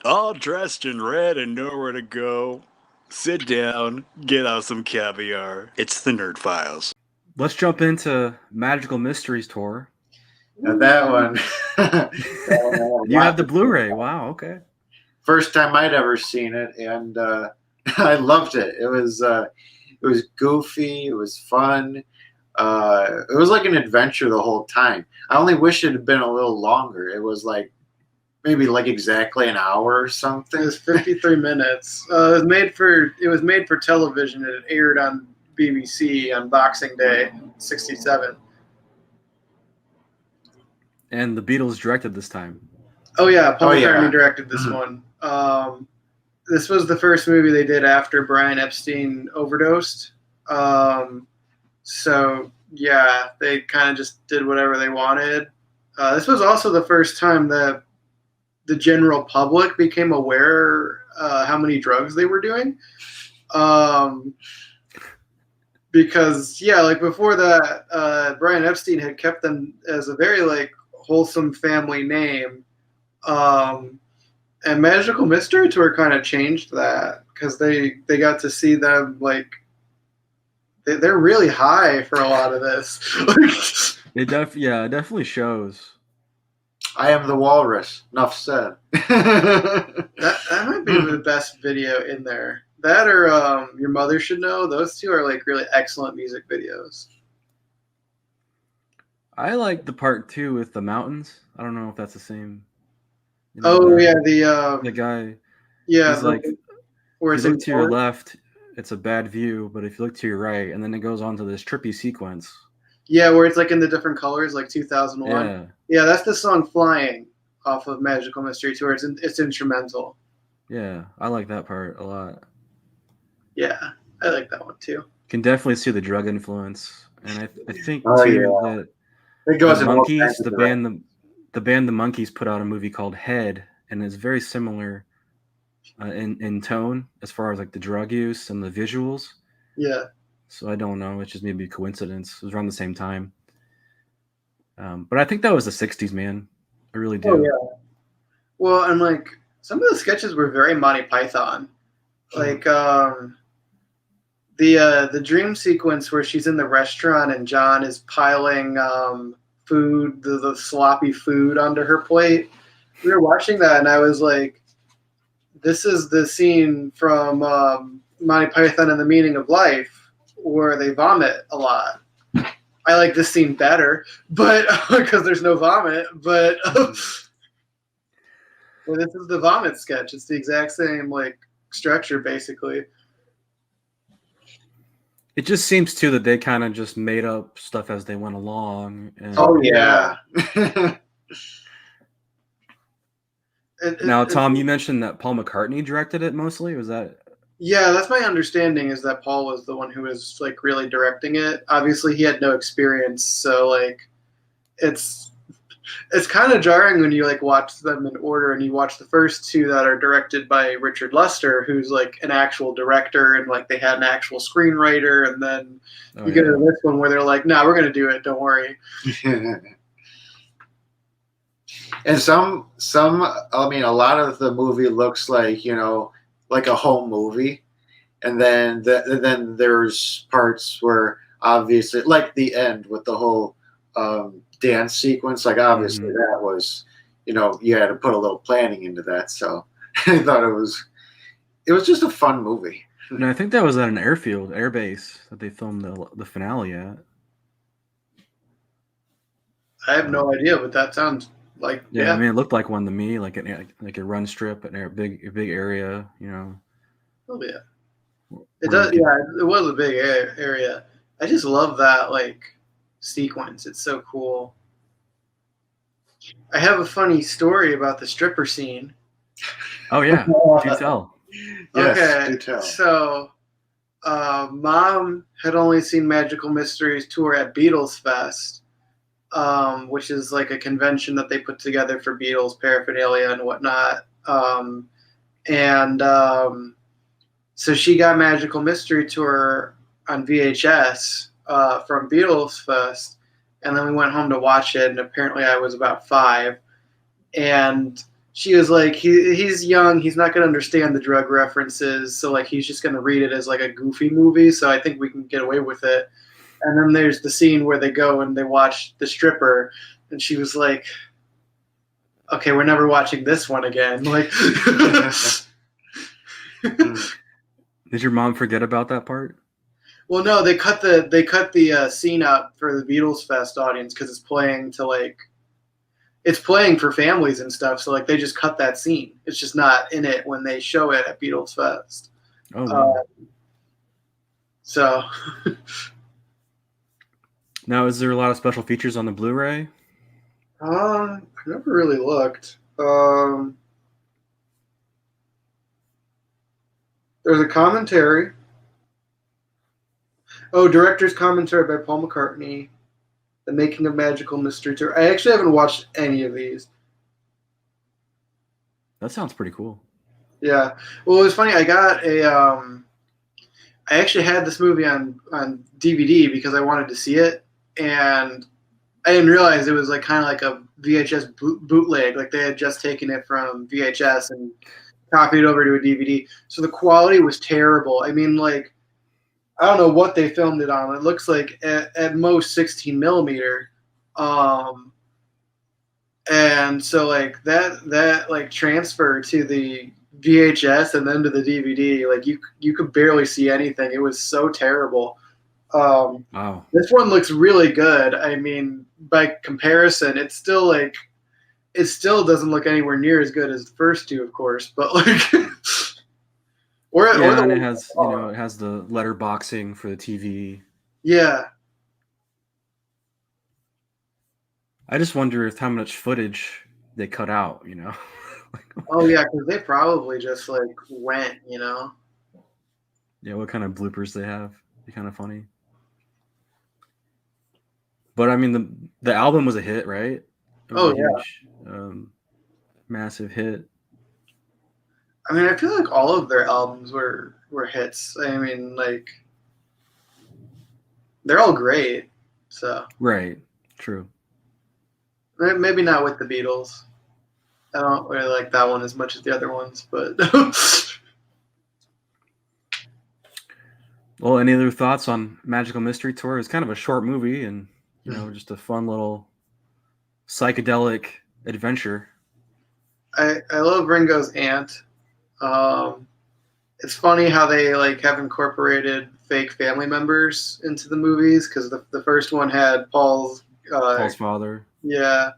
All dressed in red and nowhere to go. Sit down, get out some caviar. It's the Nerd Files. Let's jump into Magical Mysteries Tour. Now that one. You have the Blu-ray. Wow, okay. First time I'd ever seen it, and I loved it. It was goofy. It was fun. It was like an adventure the whole time. I only wish it had been a little longer. It was like maybe like exactly an hour or something. It was 53 minutes. It was made for television, and it aired on BBC on Boxing Day, '67. And the Beatles directed this time. Oh yeah, Paul McCartney directed this one. This was the first movie they did after Brian Epstein overdosed. So yeah, they kind of just did whatever they wanted. This was also the first time that the general public became aware how many drugs they were doing. Because yeah, like before that, Brian Epstein had kept them as a very like wholesome family name. And Magical Mystery Tour kind of changed that because they got to see them like they're really high for a lot of this. It definitely shows. I Am the Walrus. Enough said. that might be the best video in there. That or Your Mother Should Know. Those two are like really excellent music videos. I like the part 2 with the mountains. I don't know if that's the same. The guy. Yeah, he's like, where if you look to your left, it's a bad view, but if you look to your right, and then it goes on to this trippy sequence. Yeah, where it's like in the different colors, like 2001. Yeah, that's the song "Flying" off of Magical Mystery Tour. It's instrumental. Yeah, I like that part a lot. Yeah, I like that one too. Can definitely see the drug influence, and I think that it goes the Monkeys, the band the Monkeys put out a movie called Head, and it's very similar in tone as far as like the drug use and the visuals. Yeah. So I don't know. It's just maybe a coincidence. It was around the same time. But I think that was the 60s, man. I really do. Oh, yeah. Well, and like some of the sketches were very Monty Python. Like the dream sequence where she's in the restaurant and John is piling food, the sloppy food onto her plate. We were watching that and I was like, this is the scene from Monty Python and the Meaning of Life where they vomit a lot. I like this scene better, but because there's no vomit, but well, this is the vomit sketch. It's the exact same like structure basically. It just seems too that they kind of just made up stuff as they went along. And oh yeah. Now, Tom, you mentioned that Paul McCartney directed it mostly. Was that? Yeah, that's my understanding. Is that Paul was the one who was like really directing it. Obviously, he had no experience, so like, it's kind of jarring when you like watch them in order, and you watch the first two that are directed by Richard Lester, who's like an actual director, and like they had an actual screenwriter, and then you get into this one where they're like, "No, we're gonna do it. Don't worry." And some, I mean, a lot of the movie looks like, you know, like a home movie. And then then there's parts where obviously, like the end with the whole dance sequence, like obviously that was, you know, you had to put a little planning into that. So I thought it was just a fun movie. No, I think that was at an airfield, air base that they filmed the finale at. I have no idea, but that sounds like I mean, it looked like one to me, like a run strip, a big area, you know. Oh yeah, it does. Yeah, it was a big area. I just love that like sequence. It's so cool. I have a funny story about the stripper scene. Oh yeah, do tell. Yes, okay, do tell. So Mom had only seen Magical Mysteries Tour at Beatles Fest. Which is like a convention that they put together for Beatles paraphernalia and whatnot. So she got Magical Mystery Tour on VHS from Beatles Fest, and then we went home to watch it, and apparently I was about 5. And she was like, he's young, he's not going to understand the drug references, so like he's just going to read it as like a goofy movie, so I think we can get away with it. And then there's the scene where they go and they watch the stripper, and she was like, okay, we're never watching this one again. Like, did your mom forget about that part? well, no, they cut the scene out for the Beatles Fest audience because it's playing to like, it's playing for families and stuff. So like they just cut that scene. It's just not in it when they show it at Beatles Fest. Oh, wow. So now, is there a lot of special features on the Blu-ray? I never really looked. There's a commentary. Oh, director's commentary by Paul McCartney. The Making of Magical Mystery Tour. I actually haven't watched any of these. That sounds pretty cool. Yeah. Well, it was funny. I got a. I actually had this movie on DVD because I wanted to see it, and I didn't realize it was like kind of like a VHS bootleg. Like they had just taken it from VHS and copied it over to a DVD. So the quality was terrible. I mean, like, I don't know what they filmed it on. It looks like at most 16 millimeter. And so like that like transfer to the VHS and then to the DVD, like you could barely see anything. It was so terrible. Wow. This one looks really good. I mean, by comparison, it still doesn't look anywhere near as good as the first two, of course. But like, and it has it has the letter boxing for the TV. Yeah. I just wonder if how much footage they cut out. Oh yeah, because they probably just like went. Yeah, what kind of bloopers they have? Be kind of funny. But I mean, the album was a hit, right? It was huge, massive hit. I mean, I feel like all of their albums were hits. I mean, like, they're all great. So right, true. Maybe not with the Beatles. I don't really like that one as much as the other ones, but. Well, any other thoughts on Magical Mystery Tour? It's kind of a short movie, and just a fun little psychedelic adventure. I love Ringo's aunt. It's funny how they like have incorporated fake family members into the movies because the first one had Paul's father. Yeah.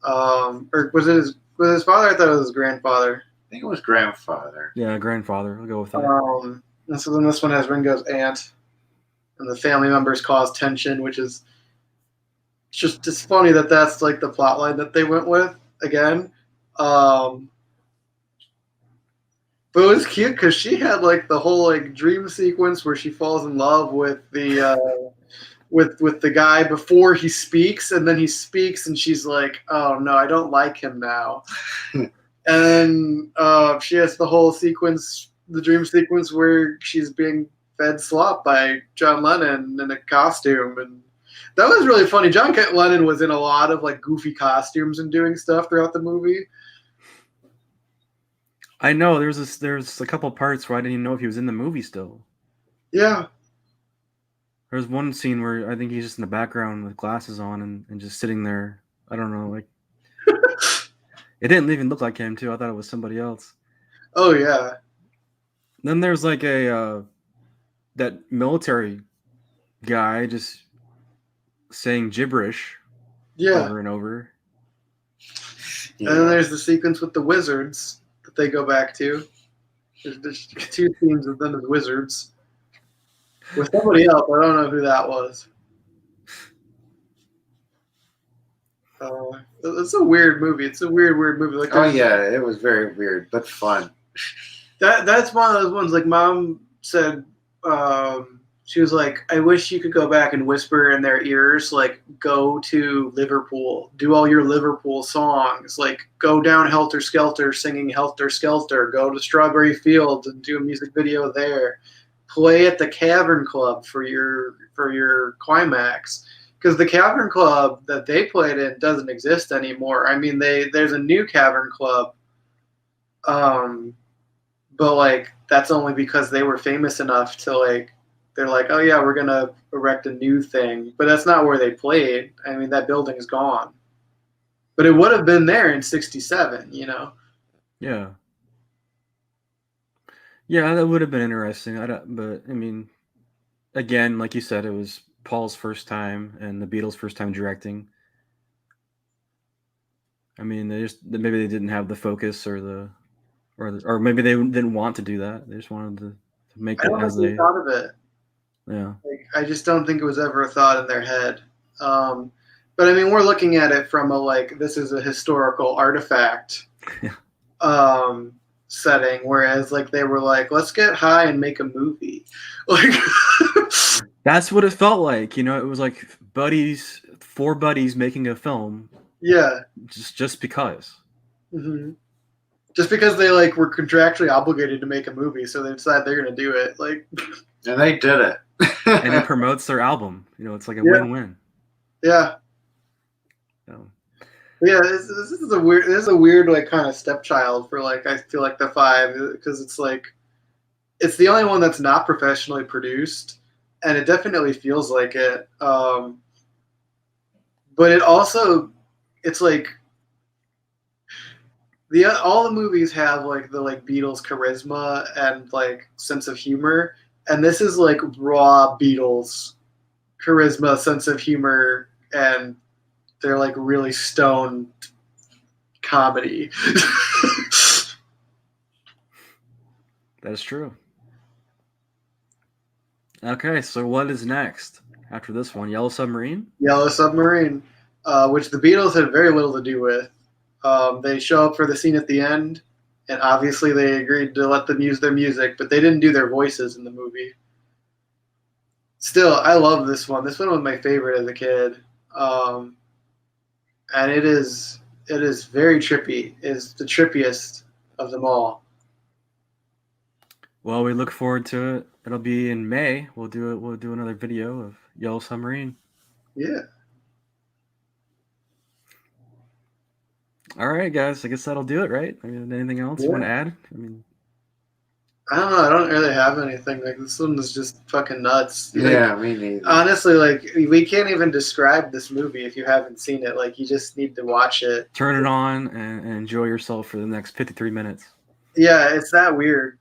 Or was it his father? I thought it was his grandfather. I think it was grandfather. Yeah, grandfather. I'll go with that. And so then this one has Ringo's aunt, and the family members cause tension, which is it's funny that that's like the plot line that they went with again. But it was cute because she had like the whole like dream sequence where she falls in love with the with the guy before he speaks, and then he speaks, and she's like, "Oh no, I don't like him now." And then she has the whole sequence, the dream sequence where she's being fed slop by John Lennon in a costume, and that was really funny. John Lennon was in a lot of like goofy costumes and doing stuff throughout the movie. I know there's a couple parts where I didn't even know if he was in the movie still. Yeah. There's one scene where I think he's just in the background with glasses on and just sitting there. I don't know, like it didn't even look like him too. I thought it was somebody else. Oh yeah. Then there's like that military guy just saying gibberish over and over. Yeah. And then there's the sequence with the wizards that they go back to. There's two scenes of them as wizards. With somebody else, I don't know who that was. It's a weird movie. It's a weird movie. Like, it was very weird, but fun. That's one of those ones. Like Mom said, she was like, "I wish you could go back and whisper in their ears, like, go to Liverpool, do all your Liverpool songs, like, go down Helter Skelter singing Helter Skelter, go to Strawberry Fields and do a music video there, play at the Cavern Club for your climax." Because the Cavern Club that they played in doesn't exist anymore. I mean, there's a new Cavern Club But like that's only because they were famous enough to like they're like, oh yeah, we're gonna erect a new thing, but that's not where they played. I mean, that building's gone, but it would have been there in '67, you know. Yeah. Yeah, that would have been interesting. But I mean, again, like you said, it was Paul's first time and the Beatles' first time directing. I mean, maybe they didn't have the focus or maybe they didn't want to do that. They just wanted to make I it don't as think they they. thought of it. Yeah. Like, I just don't think it was ever a thought in their head. But I mean, we're looking at it from a like this is a historical artifact setting, whereas like they were like, let's get high and make a movie. Like That's what it felt like. You know, it was like four buddies making a film. Yeah. Just because. Mm-hmm. Just because they like were contractually obligated to make a movie, so they decide they're gonna do it. Like, and they did it. And it promotes their album. You know, it's like a win-win. Yeah. So. Yeah, this is a weird like kind of stepchild for like I feel like the five because it's like it's the only one that's not professionally produced, and it definitely feels like it. But it also it's like all the movies have like the like Beatles charisma and like sense of humor, and this is like raw Beatles charisma, sense of humor, and they're like really stoned comedy. That is true. Okay, so what is next after this one? Yellow Submarine? Yellow Submarine, which the Beatles had very little to do with. They show up for the scene at the end, and obviously they agreed to let them use their music, but they didn't do their voices in the movie. Still, I love this one. This one was my favorite as a kid. And it is very trippy. It's the trippiest of them all. Well, we look forward to it. It'll be in May. We'll do another video of Yellow Submarine. Yeah. All right, guys. I guess that'll do it, right? I mean, anything else you want to add? I mean, I don't know. I don't really have anything. Like this one is just fucking nuts. Yeah, like, me neither. Honestly, like we can't even describe this movie if you haven't seen it. Like you just need to watch it. Turn it on and enjoy yourself for the next 53 minutes. Yeah, it's that weird.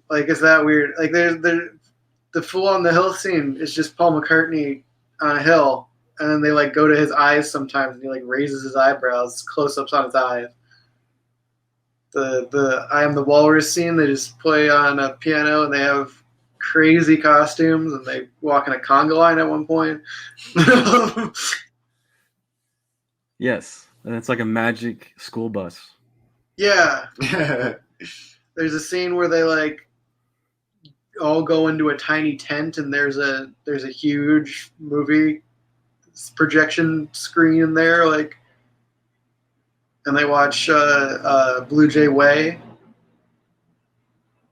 Like it's that weird. Like there's the Fool on the Hill scene is just Paul McCartney on a hill, and then they like go to his eyes sometimes, and he like raises his eyebrows, close-ups on his eyes. The I Am the Walrus scene, they just play on a piano and they have crazy costumes and they walk in a conga line at one point. Yes, and it's like a magic school bus. Yeah. There's a scene where they like all go into a tiny tent and there's a huge movie projection screen in there, like, and they watch Blue Jay Way.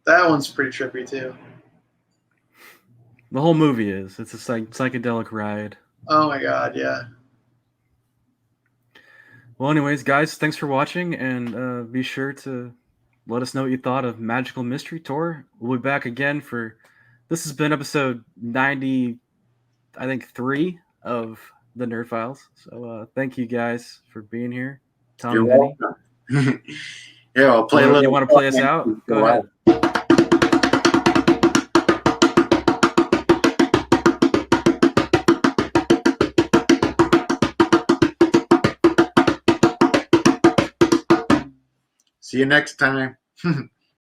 That one's pretty trippy too. The whole movie is. It's a psychedelic ride. Oh my god, yeah. Well, anyways, guys, thanks for watching, and be sure to let us know what you thought of Magical Mystery Tour. We'll be back again for. This has been episode 90, I think 3 of the Nerd Files. So thank you guys for being here. Tom You're and welcome. Yeah, I'll play a little. You want to play us out? Go ahead. See you next time.